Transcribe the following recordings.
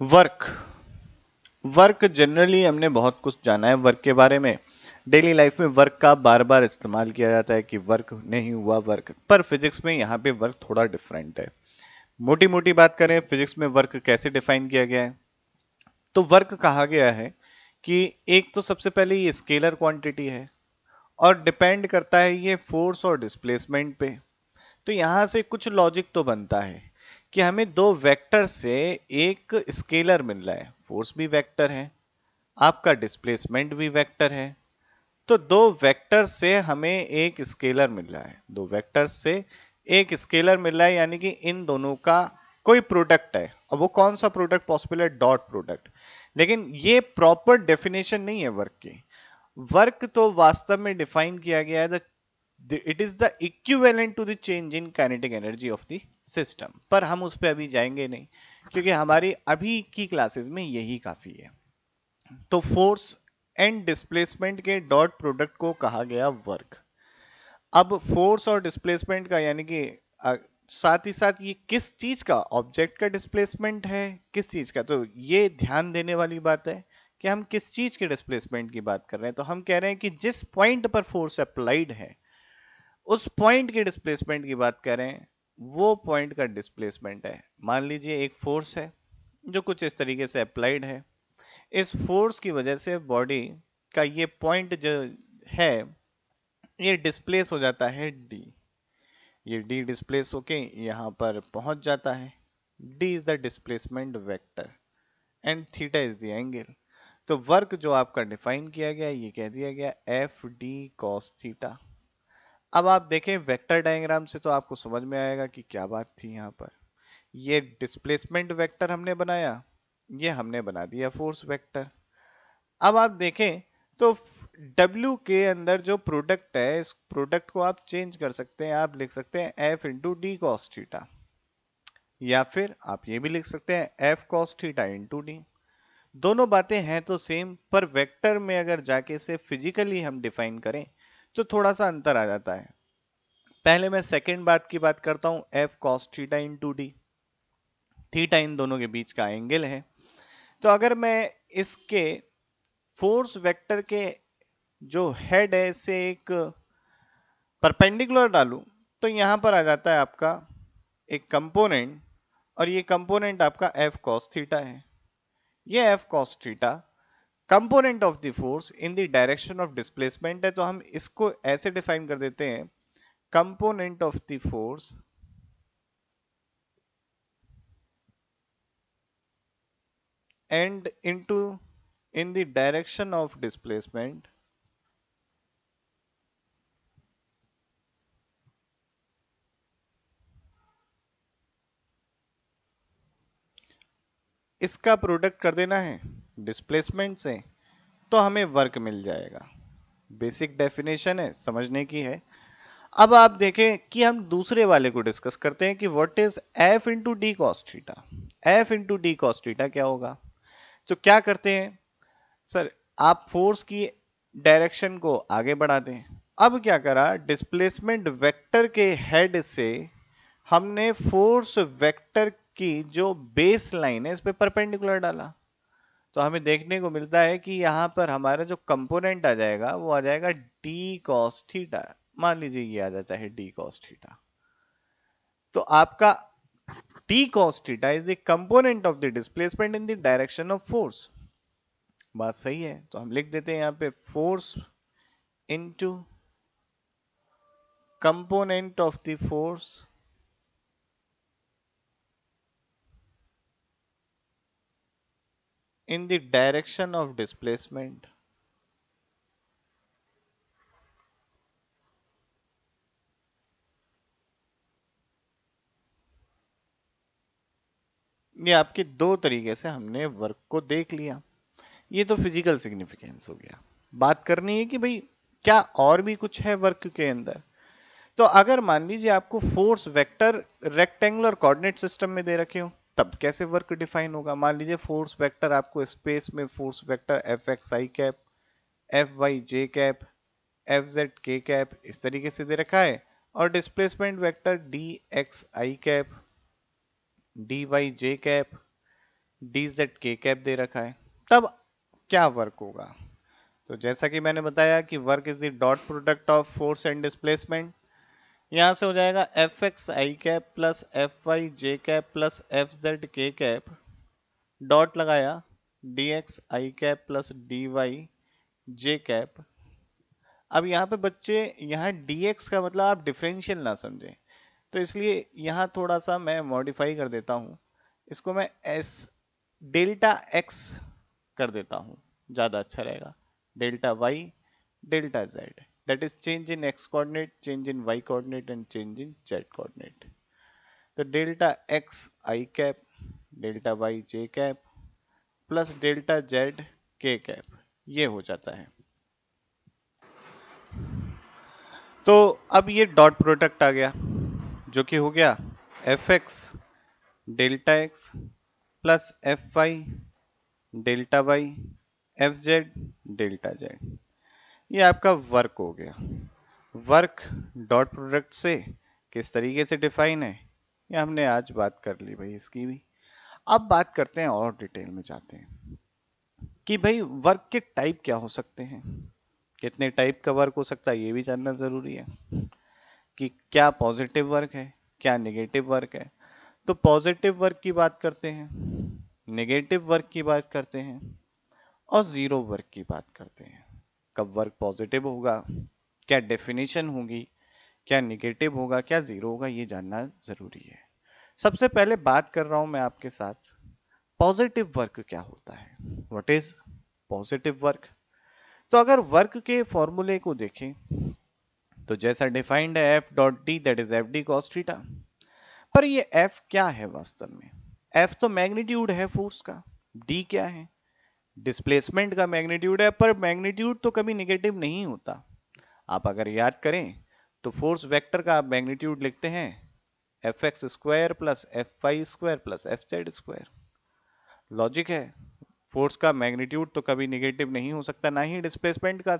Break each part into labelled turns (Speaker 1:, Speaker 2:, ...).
Speaker 1: Work work generally हमने बहुत कुछ जाना है वर्क के बारे में। डेली लाइफ में वर्क का बार बार इस्तेमाल किया जाता है कि वर्क नहीं हुआ वर्क, पर फिजिक्स में यहाँ पे वर्क थोड़ा डिफरेंट है। मोटी मोटी बात करें फिजिक्स में वर्क कैसे डिफाइन किया गया है, तो वर्क कहा गया है कि एक तो सबसे पहले ये स्केलर क्वांटिटी है और डिपेंड करता है ये फोर्स और डिस्प्लेसमेंट पे। तो यहां से कुछ लॉजिक तो बनता है कि हमें दो वेक्टर से एक स्केलर मिल रहा है, फोर्स भी वेक्टर है, आपका डिस्प्लेसमेंट भी वेक्टर है। तो दो वेक्टर से हमें एक स्केलर मिल रहा है, दो वेक्टर से एक स्केलर मिल रहा है, यानी कि इन दोनों का कोई प्रोडक्ट है। अब वो कौन सा प्रोडक्ट पॉसिबल है? Dot product. लेकिन ये प्रॉपर डेफिनेशन नहीं है वर्क की। वर्क तो वास्तव में डिफाइन किया गया है, it is the equivalent to the change in kinetic energy of the system. पर हम उस पर अभी जाएंगे नहीं, क्योंकि हमारी अभी की क्लासेस में यही काफी है। तो फोर्स एंड डिस्प्लेसमेंट के डॉट प्रोडक्ट को कहा गया वर्क। अब फोर्स और डिस्प्लेसमेंट का यानी कि साथ ही साथ ये किस चीज का, ऑब्जेक्ट का डिस्प्लेसमेंट है, किस चीज का, तो ये ध्यान देने वाली बात है कि हम किस चीज के डिस्प्लेसमेंट की बात कर रहे हैं। तो हम कह रहे हैं कि जिस पॉइंट पर फोर्स अप्लाइड है उस पॉइंट के डिस्प्लेसमेंट की बात कर रहे हैं, वो पॉइंट का डिस्प्लेसमेंट है। मान लीजिए एक फोर्स है जो कुछ इस तरीके से अप्लाइड है, इस फोर्स की वजह से बॉडी का ये पॉइंट जो है ये डिस्प्लेस हो जाता है डी। ये डी डिस्प्लेस होके यहां पर पहुंच जाता है। D is the displacement vector and theta is the angle. तो वर्क जो आपका डिफाइन किया गया ये कह दिया गया एफ डी कॉस थीटा। अब आप देखें वेक्टर डायग्राम से तो आपको समझ में आएगा कि क्या बात थी यहाँ पर। ये डिस्प्लेसमेंट वेक्टर हमने बनाया, ये हमने बना दिया फोर्स वेक्टर। अब आप देखें तो W के अंदर जो प्रोडक्ट है, इस प्रोडक्ट को आप चेंज कर सकते हैं। आप लिख सकते हैं F into D cos theta, या फिर आप ये भी लिख सकते हैं F cos theta into D. दोनों बातें हैं तो सेम, पर वेक्टर में अगर जाके इसे फिजिकली हम डिफाइन करें तो थोड़ा सा अंतर आ जाता है। पहले मैं सेकेंड बात की बात करता हूं, F cos theta into D. Theta इन दोनों के बीच का एंगल है। तो अगर मैं इसके फोर्स वेक्टर के जो हेड है इससे एक परपेंडिकुलर डालूं तो यहां पर आ जाता है आपका एक कंपोनेंट, और ये कंपोनेंट आपका एफ कॉस थीटा है। ये F cos theta component of the force in the direction of displacement है। तो हम इसको ऐसे डिफाइन कर देते हैं, component of the force and into in the direction of displacement इसका प्रोडक्ट कर देना है डिस्प्लेसमेंट से, तो हमें वर्क मिल जाएगा। बेसिक डेफिनेशन है, समझने की है। अब आप देखें कि हम दूसरे वाले को डिस्कस करते हैं कि what is F into D cos theta. F into D cos theta क्या होगा? तो क्या करते हैं सर, आप फोर्स की डायरेक्शन को आगे बढ़ा दें। अब क्या करा, डिस्प्लेसमेंट वेक्टर के हेड से हमने फोर्स वेक्टर की जो बेस लाइन है इस पे परपेंडिकुलर डाला। तो हमें देखने को मिलता है कि यहां पर हमारा जो कंपोनेंट आ जाएगा वो आ जाएगा डी कॉस थीटा। मान लीजिए ये आ जाता है डी कॉस थीटा। तो आपका D cos theta is the component of the displacement in the direction of force. बात सही है, तो हम लिख देते हैं यहां पे force into component of the force in the direction of displacement. ये आपके दो तरीके से हमने वर्क को देख लिया। ये तो फिजिकल सिग्निफिकेंस हो गया। बात करनी है कि भाई क्या और भी कुछ है वर्क के अंदर। तो अगर मान लीजिए आपको force vector rectangular coordinate system में दे रखे हो, तब कैसे वर्क डिफाइन होगा? मान लीजिए फोर्स वेक्टर आपको स्पेस में force vector F x I cap, F Y J cap, F Z K cap इस तरीके से दे रखा है, और displacement vector D x I cap, D Y J cap, D Z K cap दे रखा है, तब क्या वर्क होगा? तो जैसा कि मैंने बताया कि work is the dot product of force and displacement. यहां से हो जाएगा F x I cap plus F Y J cap plus F Z K cap, dot लगाया, D x I cap plus D Y J cap. अब यहाँ पे बच्चे, यहाँ dx का मतलब आप डिफरेंशियल ना समझें, तो इसलिए यहाँ थोड़ा सा मैं मॉडिफाई कर देता हूँ, इसको मैं एस डेल्टा एक्स कर देता हूँ, ज्यादा अच्छा रहेगा। Delta Y, delta Z, that is change in X coordinate, change in Y coordinate and change in Z coordinate. तो delta X I cap, delta Y J cap plus delta Z K cap, ये हो जाता है। तो अब ये dot product आ गया, जो कि हो गया F X delta X plus F Y delta Y F Z delta Z, ये आपका वर्क हो गया। वर्क डॉट प्रोडक्ट से किस तरीके से डिफाइन है, ये हमने आज बात कर ली भाई इसकी भी। अब बात करते हैं और डिटेल में जाते हैं कि भाई वर्क के टाइप क्या हो सकते हैं, कितने टाइप का वर्क हो सकता है ये भी जानना जरूरी है, कि क्या पॉजिटिव वर्क है, क्या नेगेटिव वर्क है। तो पॉजिटिव वर्क की बात करते हैं, नेगेटिव वर्क की बात करते हैं और जीरो वर्क की बात करते हैं। कब वर्क पॉजिटिव होगा, क्या डेफिनेशन होगी, क्या नेगेटिव होगा, क्या जीरो होगा, ये जानना जरूरी है। सबसे पहले बात कर रहा हूं मैं आपके साथ, पॉजिटिव वर्क क्या होता है, व्हाट इज पॉजिटिव वर्क। तो अगर वर्क के फॉर्मूले को देखें तो जैसा डिफाइंड है F dot D that is F D cos theta. पर ये एफ क्या है वास्तव में? एफ तो मैग्नीट्यूड है फोर्स का, डी क्या है? डिस्प्लेसमेंट का मैग्नीट्यूड है, पर मैग्नीट्यूड तो कभी निगेटिव नहीं होता। आप अगर याद करें तो फोर्स वेक्टर का आप मैग्नीट्यूड लिखते हैं F X square plus F Y square plus F Z square. Logic है, फोर्स का मैग्नीट्यूड तो कभी निगेटिव नहीं हो सकता, ना ही डिस्प्लेसमेंट का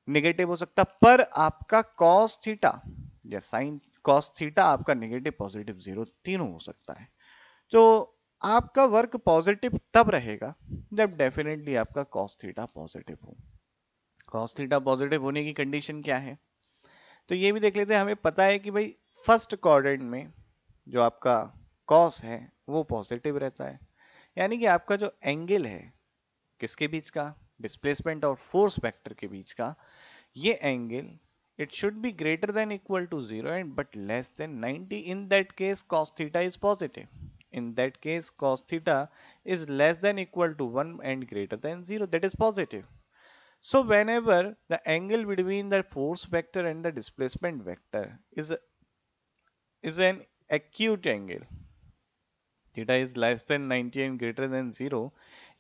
Speaker 1: निगेटिव हो सकता, पर आपका कॉस थीटा या साइन कॉस थीटा आपका निगेटिव पॉजिटिव जीरो तीनों हो सकता है। तो आपका वर्क पॉजिटिव तब रहेगा जब डेफिनेटली आपका कॉस थीटा पॉजिटिव हो। कॉस थीटा पॉजिटिव होने की कंडीशन क्या है, तो ये भी देख लेते हैं। हमें पता है कि भाई फर्स्ट क्वाड्रेंट में जो आपका कॉस है वो पॉजिटिव रहता है, यानी कि आपका जो एंगल है किसके बीच का, डिस्प्लेसमेंट और फोर्स वेक्टर के बीच का, ये angle it should be greater than equal to 0 and but less than 90. In that case cos theta is positive. In that case cos theta is less than equal to 1 and greater than 0, that is positive. So whenever the angle between the force vector and the displacement vector is an acute angle, theta is less than 90 and greater than 0,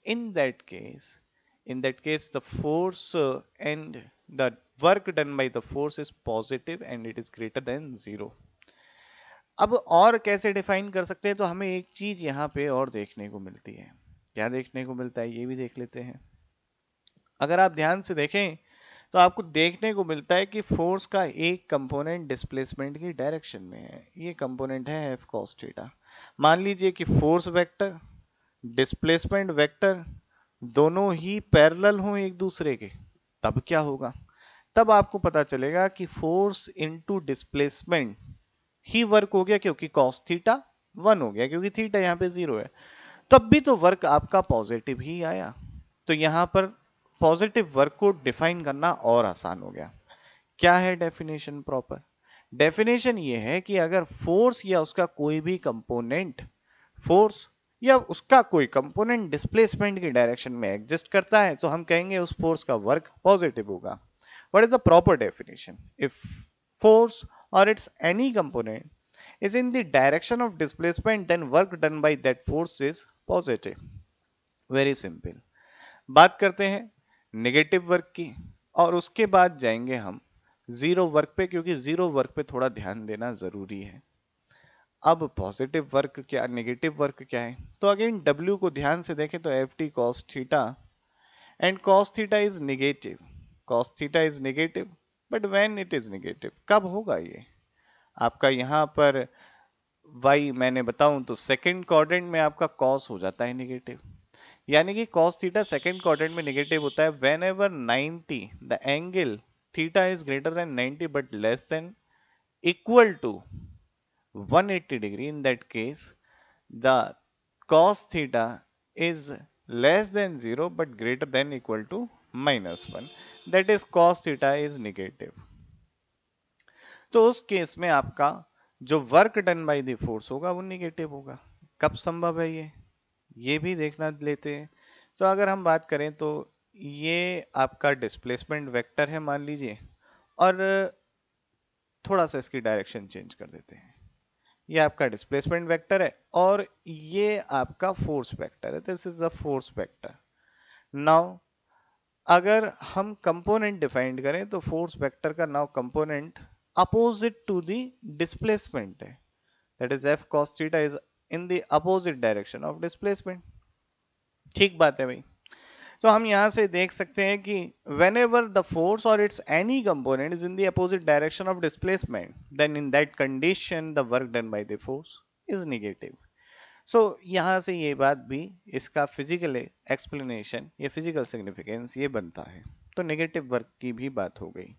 Speaker 1: in that case the force and the work done by the force is positive and it is greater than 0. अब और कैसे define कर सकते हैं, तो हमें एक चीज यहाँ पे और देखने को मिलती है। क्या देखने को मिलता है ये भी देख लेते हैं। अगर आप ध्यान से देखें तो आपको देखने को मिलता है कि फोर्स का एक कंपोनेंट डिस्प्लेसमेंट की डायरेक्शन में है, ये कंपोनेंट है एफ कॉस थीटा। मान लीजिए कि फोर्स वेक्टर डिस्प्लेसमेंट वेक्टर दोनों ही पैरेलल हों एक दूसरे के, तब क्या होगा? तब आपको पता चलेगा कि फोर्स इनटू डिस्प्लेसमेंट ही वर्क हो गया, क्योंकि cos थीटा 1 हो गया, क्योंकि थीटा यहाँ पे 0 है, तब भी तो वर्क आपका पॉजिटिव ही आया। तो यहां पर पॉजिटिव वर्क को डिफाइन करना और आसान हो गया। क्या है डेफिनेशन प्रॉपर? डेफिनेशन ये है कि अगर फोर्स या उसका कोई भी कंपोनेंट, फोर्स या उसका कोई कंपोनेंट डिस्प्लेसमेंट की डायरेक्शन में एग्जिस्ट करता है तो हम कहेंगे उस फोर्स का वर्क पॉजिटिव होगा। What is the proper definition? If force or its any component is in the direction of displacement, then work done by that force is positive. Very simple. बात करते हैं नेगेटिव वर्क की और उसके बाद जाएंगे हम जीरो वर्क पे, क्योंकि जीरो वर्क पे थोड़ा ध्यान देना जरूरी है। अब पॉजिटिव वर्क क्या, नेगेटिव वर्क क्या है, तो अगेन W को ध्यान से देखें तो F T cos theta and cos theta is negative. Cos theta is negative, but when it is negative, कब होगा ये? आपका यहाँ पर वाई मैंने बताऊं तो सेकंड क्वाड्रेंट में आपका कॉस हो जाता है निगेटिव, यानी कि cos थीटा सेकंड क्वाड्रेंट में नेगेटिव होता है whenever 90 the angle theta is greater than 90 but less than equal to 180 degree. In that case the cos theta is less than 0 but greater than equal to -1, that is cos theta is negative. तो उस case में आपका जो work done by the force होगा वो negative होगा। कब संभव है ये भी देखना लेते हैं। तो अगर हम बात करें तो ये आपका डिस्प्लेसमेंट वेक्टर है मान लीजिए, और थोड़ा सा इसकी डायरेक्शन चेंज कर देते हैं। ये आपका डिस्प्लेसमेंट वेक्टर है और ये आपका फोर्स वेक्टर है, this is the force vector. Now अगर हम कंपोनेंट डिफाइन करें तो फोर्स वेक्टर का now component opposite to the displacement है, that is F cos theta is in the opposite direction of displacement. ठीक बात है भाई। तो हम यहां से देख सकते हैं कि whenever the force or its any component is in the opposite direction of displacement, then in that condition the work done by the force is negative. So यहां से ये बात भी इसका फिजिकल एक्सप्लेनेशन या फिजिकल सिग्निफिकेंस ये बनता है। तो नेगेटिव वर्क की भी बात हो गई।